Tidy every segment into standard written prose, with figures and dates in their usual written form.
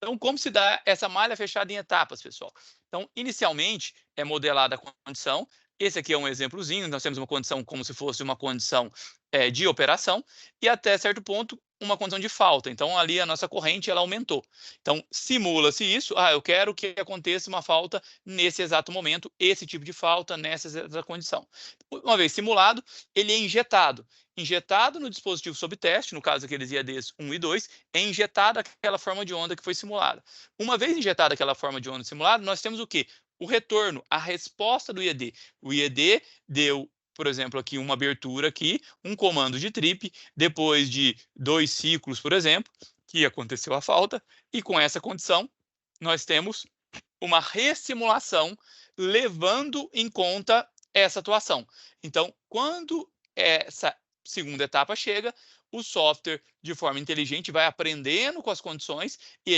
Então, como se dá essa malha fechada em etapas, pessoal? Então, inicialmente, é modelada a condição. Esse aqui é um exemplozinho. Nós temos uma condição como se fosse uma condição de operação e, até certo ponto, uma condição de falta. Então, ali a nossa corrente ela aumentou. Então, simula-se isso. Eu quero que aconteça uma falta nesse exato momento, esse tipo de falta, nessa exata condição. Uma vez simulado, ele é injetado no dispositivo sob teste, no caso aqueles IADs 1 e 2, é injetada aquela forma de onda que foi simulada. Uma vez injetada aquela forma de onda simulada, nós temos o quê? O retorno, a resposta do IAD. O IAD deu, por exemplo, aqui uma abertura aqui, um comando de trip, depois de 2 ciclos, por exemplo, que aconteceu a falta, e com essa condição, nós temos uma ressimulação levando em conta essa atuação. Então, quando essa segunda etapa chega, o software, de forma inteligente, vai aprendendo com as condições e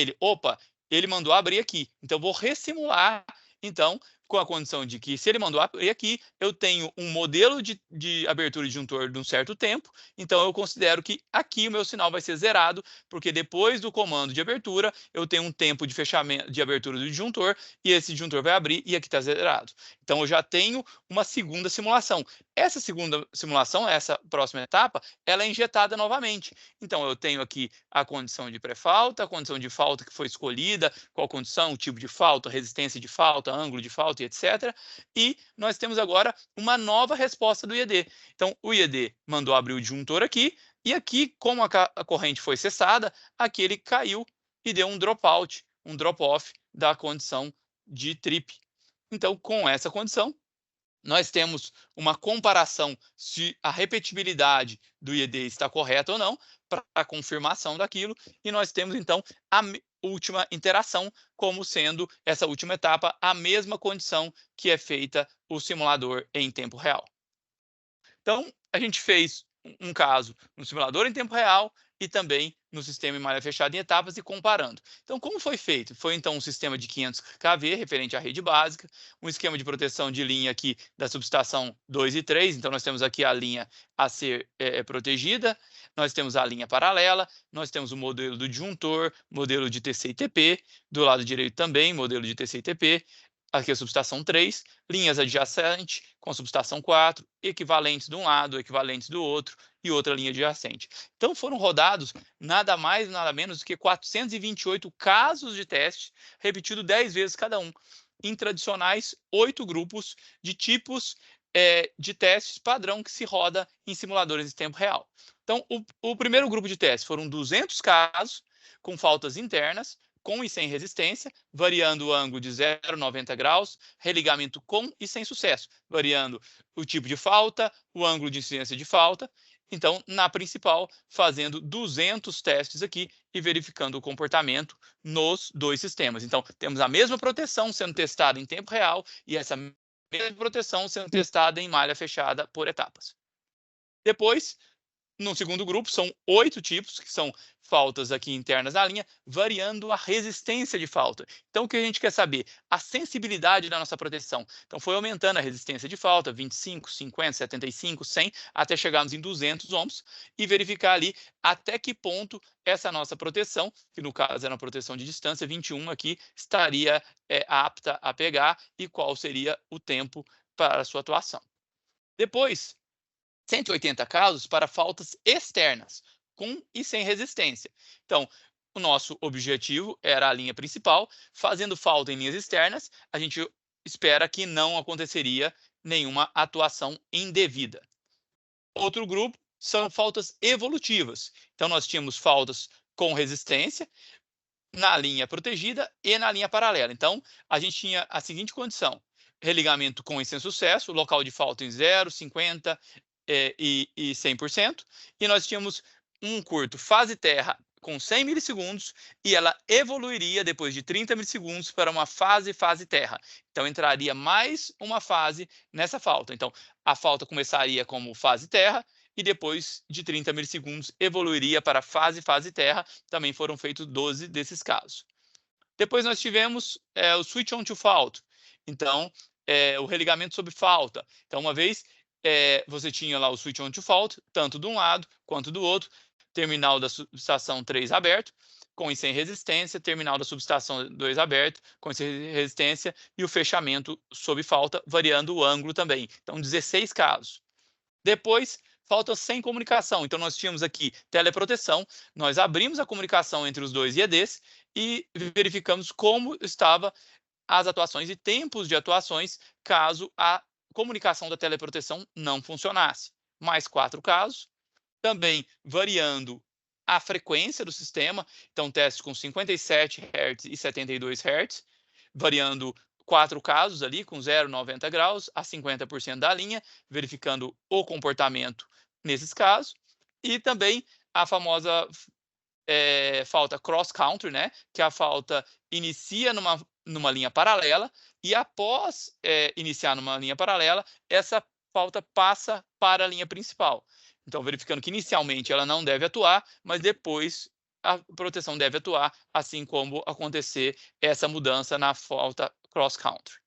ele mandou abrir aqui, então vou ressimular, então, com a condição de que, se ele mandou abrir aqui, eu tenho um modelo de abertura de disjuntor de um certo tempo, então eu considero que aqui o meu sinal vai ser zerado, porque depois do comando de abertura, eu tenho um tempo de fechamento de abertura do disjuntor, e esse disjuntor vai abrir e aqui está zerado. Então, eu já tenho uma segunda simulação. Essa segunda simulação, essa próxima etapa, ela é injetada novamente. Então, eu tenho aqui a condição de pré-falta, a condição de falta que foi escolhida, qual condição, o tipo de falta, resistência de falta, ângulo de falta, e etc. E nós temos agora uma nova resposta do IED. Então, o IED mandou abrir o disjuntor aqui, e aqui, como a corrente foi cessada, aqui ele caiu e deu um dropout, um drop-off da condição de trip. Então, com essa condição, nós temos uma comparação se a repetibilidade do IED está correta ou não, para a confirmação daquilo, e nós temos, então, a última interação, como sendo essa última etapa a mesma condição que é feita o simulador em tempo real. Então, a gente fez um caso no simulador em tempo real e também no sistema em malha fechada em etapas e comparando. Então, como foi feito? Foi, então, um sistema de 500 kV, referente à rede básica, um esquema de proteção de linha aqui da subestação 2 e 3, então nós temos aqui a linha a ser protegida, nós temos a linha paralela, nós temos o modelo do disjuntor, modelo de TC e TP, do lado direito também, modelo de TC e TP, aqui a subestação 3, linhas adjacentes com subestação 4, equivalentes de um lado, equivalentes do outro, e outra linha adjacente. Então, foram rodados nada mais, nada menos do que 428 casos de teste, repetido 10 vezes cada um, em tradicionais 8 grupos de tipos de testes padrão que se roda em simuladores de tempo real. Então, o primeiro grupo de testes foram 200 casos com faltas internas, com e sem resistência, variando o ângulo de 0 a 90 graus, religamento com e sem sucesso, variando o tipo de falta, o ângulo de incidência de falta. Então, na principal, fazendo 200 testes aqui e verificando o comportamento nos dois sistemas. Então, temos a mesma proteção sendo testada em tempo real e essa mesma proteção sendo testada em malha fechada por etapas. Depois, no segundo grupo, são 8 tipos, que são faltas aqui internas na linha, variando a resistência de falta. Então, o que a gente quer saber? A sensibilidade da nossa proteção. Então, foi aumentando a resistência de falta, 25, 50, 75, 100, até chegarmos em 200 ohms, e verificar ali até que ponto essa nossa proteção, que no caso era uma proteção de distância, 21 aqui, estaria apta a pegar e qual seria o tempo para a sua atuação. Depois, 180 casos para faltas externas, com e sem resistência. Então, o nosso objetivo era a linha principal. Fazendo falta em linhas externas, a gente espera que não aconteceria nenhuma atuação indevida. Outro grupo são faltas evolutivas. Então, nós tínhamos faltas com resistência na linha protegida e na linha paralela. Então, a gente tinha a seguinte condição: religamento com e sem sucesso, local de falta em 0, 50, e 100%, e nós tínhamos um curto fase terra com 100 milissegundos, e ela evoluiria depois de 30 milissegundos para uma fase terra. Então, entraria mais uma fase nessa falta. Então, a falta começaria como fase terra, e depois de 30 milissegundos evoluiria para fase terra. Também foram feitos 12 desses casos. Depois nós tivemos o switch on to fault. Então, o religamento sob falta. Então, uma vez você tinha lá o switch on to fault, tanto de um lado quanto do outro, terminal da subestação 3 aberto, com e sem resistência, terminal da subestação 2 aberto, com e sem resistência, e o fechamento sob falta, variando o ângulo também. Então, 16 casos. Depois, falta sem comunicação. Então, nós tínhamos aqui teleproteção, nós abrimos a comunicação entre os dois IEDs e verificamos como estava as atuações e tempos de atuações caso a comunicação da teleproteção não funcionasse. Mais 4 casos. Também variando a frequência do sistema, então testes com 57 Hz e 72 Hz, variando 4 casos ali com 0,90 graus a 50% da linha, verificando o comportamento nesses casos. E também a famosa falta cross-country, né? Que a falta inicia numa linha paralela e após iniciar numa linha paralela, essa falta passa para a linha principal. Então, verificando que inicialmente ela não deve atuar, mas depois a proteção deve atuar, assim como acontecer essa mudança na falta cross-country.